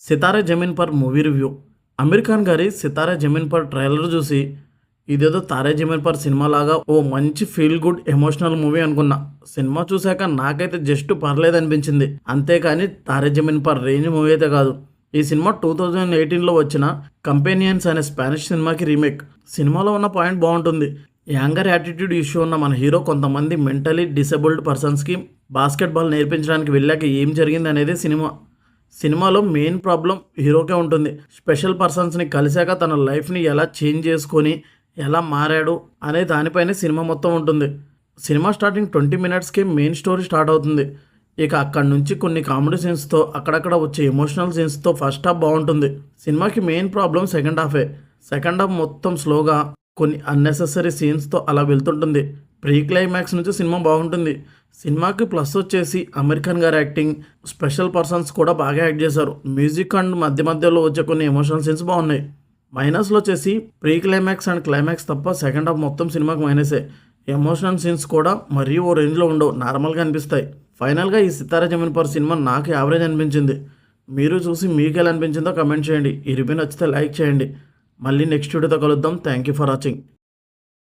Sitaare Zameen Par movie review. Aamir Khan గారి Sitare Zameen per trailer చూసి ఇదేదో తారే జమీన్ పర్ సినిమా లాగా ఓ మంచి ఫీల్ గుడ్ ఎమోషనల్ మూవీ అనుకున్నా. సినిమా చూశాక నాకైతే జస్ట్ పర్లేదు అనిపించింది. అంతేకాని Taare Zameen per range movie అయితే కాదు. ఈ సినిమా 2018లో వచ్చిన కంపెనియన్స్ అనే స్పానిష్ సినిమాకి రీమేక్. సినిమాలో ఉన్న పాయింట్ బాగుంటుంది. యాంగర్ యాటిట్యూడ్ ఇష్యూ ఉన్న మన హీరో కొంతమంది మెంటలీ డిసేబుల్డ్ పర్సన్స్కి బాస్కెట్బాల్ నేర్పించడానికి వెళ్ళాక ఏం జరిగింది అనేది సినిమాలో మెయిన్ ప్రాబ్లం హీరోకే ఉంటుంది. స్పెషల్ పర్సన్స్ని కలిశాక తన లైఫ్ని ఎలా చేంజ్ చేసుకొని ఎలా మారాడు అనే దానిపైనే సినిమా మొత్తం ఉంటుంది. సినిమా స్టార్టింగ్ 20 మినిట్స్కి మెయిన్ స్టోరీ స్టార్ట్ అవుతుంది. ఇక అక్కడి నుంచి కొన్ని కామెడీ సీన్స్తో అక్కడక్కడ వచ్చే ఎమోషనల్ సీన్స్తో ఫస్ట్ హాఫ్ బాగుంటుంది. సినిమాకి మెయిన్ ప్రాబ్లం సెకండ్ హాఫే. సెకండ్ హాఫ్ మొత్తం స్లోగా కొన్ని అన్నెసెసరీ సీన్స్తో అలా వెళ్తుంటుంది. ప్రీ క్లైమాక్స్ నుంచి సినిమా బాగుంటుంది. సినిమాకి ప్లస్ వచ్చేసి అమీర్ ఖాన్ గారి యాక్టింగ్, స్పెషల్ పర్సన్స్ కూడా బాగా యాక్ట్ చేశారు. మ్యూజిక్ అండ్ మధ్యలో వచ్చే కొన్ని ఎమోషనల్ సీన్స్ బాగున్నాయి. మైనస్లో వచ్చేసి ప్రీ క్లైమాక్స్ అండ్ క్లైమాక్స్ తప్ప సెకండ్ హాఫ్ మొత్తం సినిమాకి మైనసే. ఎమోషనల్ సీన్స్ కూడా మరీ ఓ రేంజ్లో ఉండవు, నార్మల్గా అనిపిస్తాయి. ఫైనల్గా ఈ సితారా జమీన్ పర్ సినిమా నాకు యావరేజ్ అనిపించింది. మీరు చూసి మీకు ఎలా అనిపించిందో కమెంట్ చేయండి. ఈ రివ్యూ నచ్చితే లైక్ చేయండి. మళ్ళీ నెక్స్ట్ వీడియోతో కలుద్దాం. Thank you for watching.